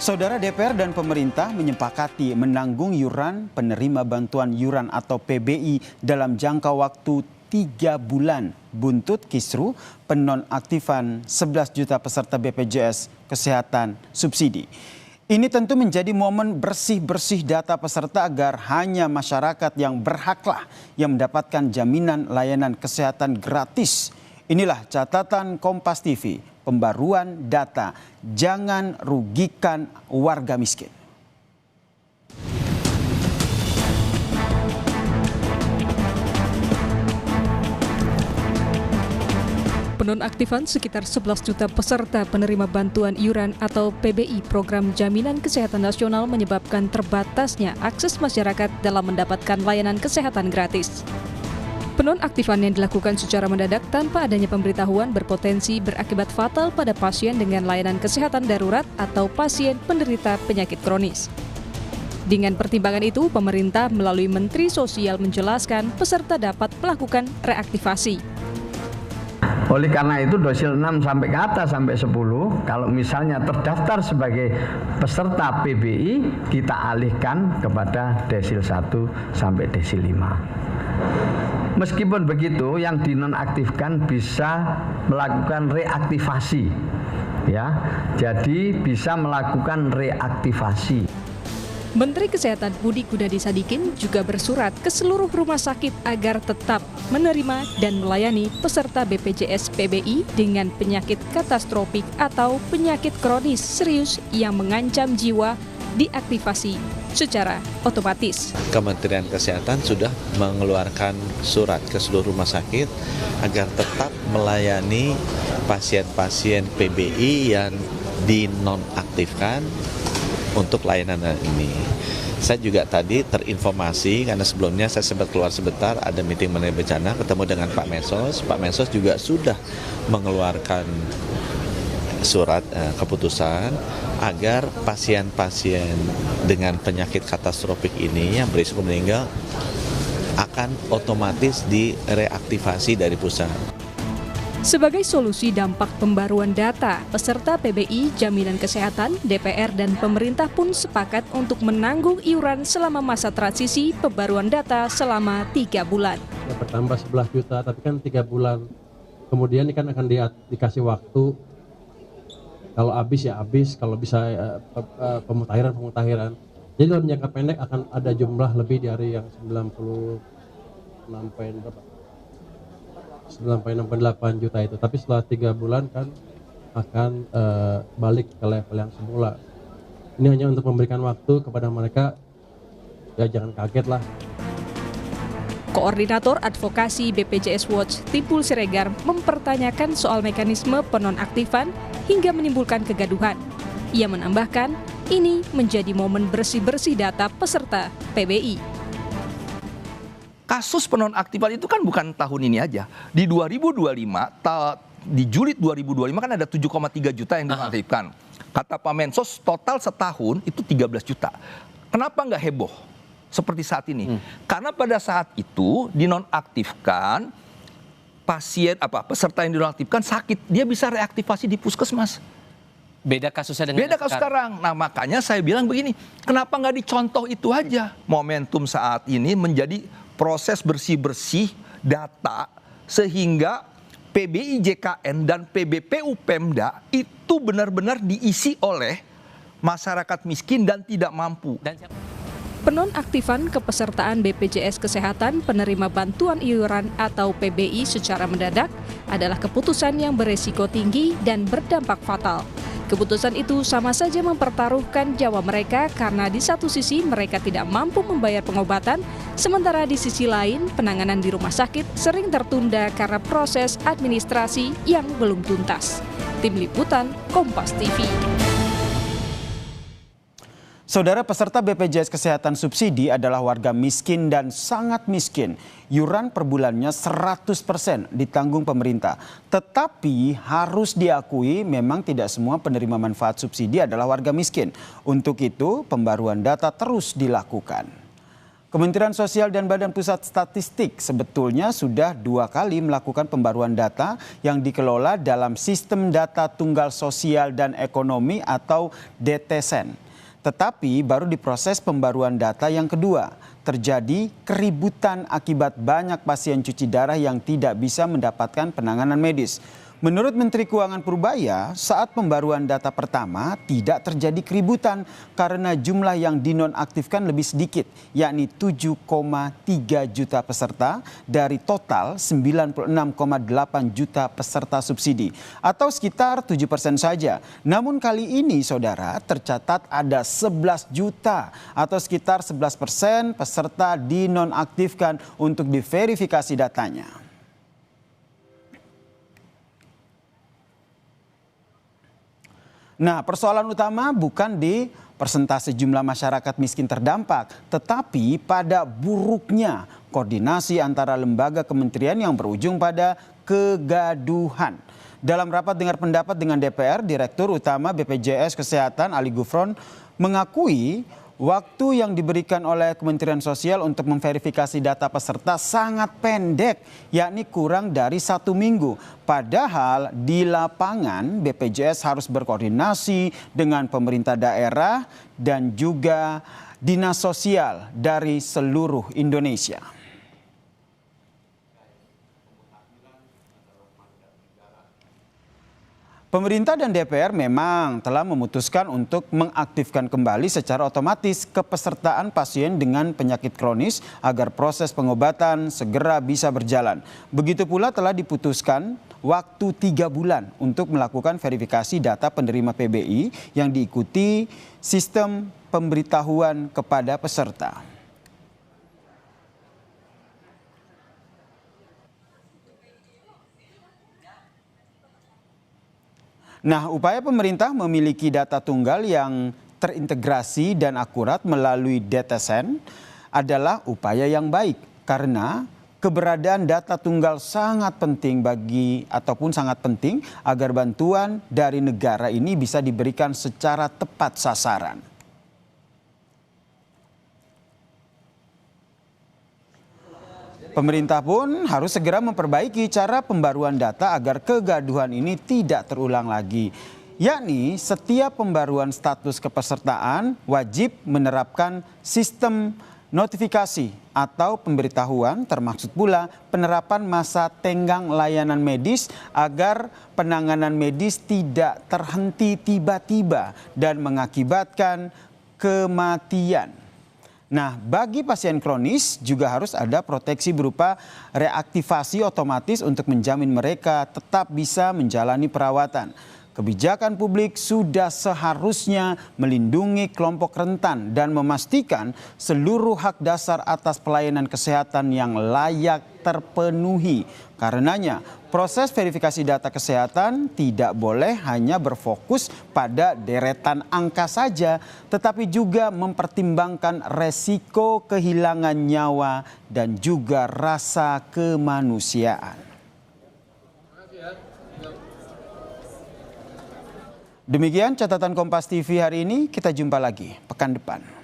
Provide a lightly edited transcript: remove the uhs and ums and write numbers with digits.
Saudara, DPR dan pemerintah menyepakati menanggung iuran penerima bantuan iuran atau PBI dalam jangka waktu 3 bulan buntut kisru penonaktifan 11 juta peserta BPJS Kesehatan subsidi. Ini tentu menjadi momen bersih-bersih data peserta agar hanya masyarakat yang berhaklah yang mendapatkan jaminan layanan kesehatan gratis. Inilah catatan Kompas TV, pembaruan data, jangan rugikan warga miskin. Penonaktifan sekitar 11 juta peserta penerima bantuan iuran atau PBI Program Jaminan Kesehatan Nasional menyebabkan terbatasnya akses masyarakat dalam mendapatkan layanan kesehatan gratis. Penonaktifan yang dilakukan secara mendadak tanpa adanya pemberitahuan berpotensi berakibat fatal pada pasien dengan layanan kesehatan darurat atau pasien penderita penyakit kronis. Dengan pertimbangan itu, pemerintah melalui Menteri Sosial menjelaskan peserta dapat melakukan reaktivasi. Oleh karena itu dosil 6 sampai ke atas sampai 10 kalau misalnya terdaftar sebagai peserta PBI kita alihkan kepada desil 1 sampai desil 5. Meskipun begitu yang dinonaktifkan bisa melakukan reaktivasi ya. Jadi bisa melakukan reaktivasi. Menteri Kesehatan Budi Gunadi Sadikin juga bersurat ke seluruh rumah sakit agar tetap menerima dan melayani peserta BPJS PBI dengan penyakit katastropik atau penyakit kronis serius yang mengancam jiwa diaktifasi secara otomatis. Kementerian Kesehatan sudah mengeluarkan surat ke seluruh rumah sakit agar tetap melayani pasien-pasien PBI yang dinonaktifkan untuk layanan ini. Saya juga tadi terinformasi karena sebelumnya saya sempat keluar sebentar ada meeting mengenai bencana, ketemu dengan Pak Mensos. Pak Mensos juga sudah mengeluarkan surat keputusan agar pasien-pasien dengan penyakit katastropik ini yang berisiko meninggal akan otomatis direaktivasi dari pusat. Sebagai solusi dampak pembaruan data, peserta PBI Jaminan Kesehatan, DPR dan pemerintah pun sepakat untuk menanggung iuran selama masa transisi pembaruan data selama 3 bulan. Ya, bertambah 11 juta, tapi kan 3 bulan. Kemudian ini kan akan dikasih waktu. Kalau habis ya habis, kalau bisa pemutahiran. Jadi dalam jangka pendek akan ada jumlah lebih dari yang 96,8 juta itu, tapi setelah 3 bulan kan akan balik ke level yang semula. Ini hanya untuk memberikan waktu kepada mereka, ya jangan kaget lah. Koordinator Advokasi BPJS Watch Timbul Siregar mempertanyakan soal mekanisme penonaktifan hingga menimbulkan kegaduhan. Ia menambahkan, ini menjadi momen bersih-bersih data peserta PBI. Kasus penonaktifan itu kan bukan tahun ini aja. Di 2025, di Juli 2025 kan ada 7,3 juta yang dinonaktifkan. Kata Pak Mensos total setahun itu 13 juta. Kenapa nggak heboh seperti saat ini? Karena pada saat itu dinonaktifkan peserta yang dinonaktifkan sakit, dia bisa reaktivasi di puskesmas. Beda kasusnya dengan sekarang. Nah makanya saya bilang begini, kenapa nggak dicontoh itu aja? Momentum saat ini menjadi proses bersih-bersih data sehingga PBI JKN dan PBPU Pemda itu benar-benar diisi oleh masyarakat miskin dan tidak mampu. Penonaktifan kepesertaan BPJS Kesehatan penerima bantuan iuran atau PBI secara mendadak adalah keputusan yang beresiko tinggi dan berdampak fatal. Keputusan itu sama saja mempertaruhkan nyawa mereka karena di satu sisi mereka tidak mampu membayar pengobatan, sementara di sisi lain penanganan di rumah sakit sering tertunda karena proses administrasi yang belum tuntas. Tim Liputan Kompas TV. Saudara, peserta BPJS Kesehatan subsidi adalah warga miskin dan sangat miskin. Iuran per bulannya 100% ditanggung pemerintah. Tetapi harus diakui memang tidak semua penerima manfaat subsidi adalah warga miskin. Untuk itu pembaruan data terus dilakukan. Kementerian Sosial dan Badan Pusat Statistik sebetulnya sudah 2 kali melakukan pembaruan data yang dikelola dalam Sistem Data Tunggal Sosial dan Ekonomi atau DTSEN. Tetapi baru diproses pembaruan data yang kedua. Terjadi keributan akibat banyak pasien cuci darah yang tidak bisa mendapatkan penanganan medis. Menurut Menteri Keuangan Purbaya, saat pembaruan data pertama tidak terjadi keributan karena jumlah yang dinonaktifkan lebih sedikit, yakni 7,3 juta peserta dari total 96,8 juta peserta subsidi, atau sekitar 7% saja. Namun kali ini, saudara, tercatat ada 11 juta atau sekitar 11% peserta dinonaktifkan untuk diverifikasi datanya. Nah, persoalan utama bukan di persentase jumlah masyarakat miskin terdampak, tetapi pada buruknya koordinasi antara lembaga kementerian yang berujung pada kegaduhan. Dalam rapat dengar pendapat dengan DPR, Direktur Utama BPJS Kesehatan Ali Gufron mengakui waktu yang diberikan oleh Kementerian Sosial untuk memverifikasi data peserta sangat pendek, yakni kurang dari 1 minggu. Padahal di lapangan BPJS harus berkoordinasi dengan pemerintah daerah dan juga dinas sosial dari seluruh Indonesia. Pemerintah dan DPR memang telah memutuskan untuk mengaktifkan kembali secara otomatis kepesertaan pasien dengan penyakit kronis agar proses pengobatan segera bisa berjalan. Begitu pula telah diputuskan waktu 3 bulan untuk melakukan verifikasi data penerima PBI yang diikuti sistem pemberitahuan kepada peserta. Nah, upaya pemerintah memiliki data tunggal yang terintegrasi dan akurat melalui DTSEN adalah upaya yang baik karena keberadaan data tunggal sangat penting sangat penting agar bantuan dari negara ini bisa diberikan secara tepat sasaran. Pemerintah pun harus segera memperbaiki cara pembaruan data agar kegaduhan ini tidak terulang lagi. Yakni setiap pembaruan status kepesertaan wajib menerapkan sistem notifikasi atau pemberitahuan, termaksud pula penerapan masa tenggang layanan medis agar penanganan medis tidak terhenti tiba-tiba dan mengakibatkan kematian. Nah, bagi pasien kronis juga harus ada proteksi berupa reaktivasi otomatis untuk menjamin mereka tetap bisa menjalani perawatan. Kebijakan publik sudah seharusnya melindungi kelompok rentan dan memastikan seluruh hak dasar atas pelayanan kesehatan yang layak terpenuhi. Karenanya, proses verifikasi data kesehatan tidak boleh hanya berfokus pada deretan angka saja, tetapi juga mempertimbangkan resiko kehilangan nyawa dan juga rasa kemanusiaan. Demikian catatan Kompas TV hari ini, kita jumpa lagi pekan depan.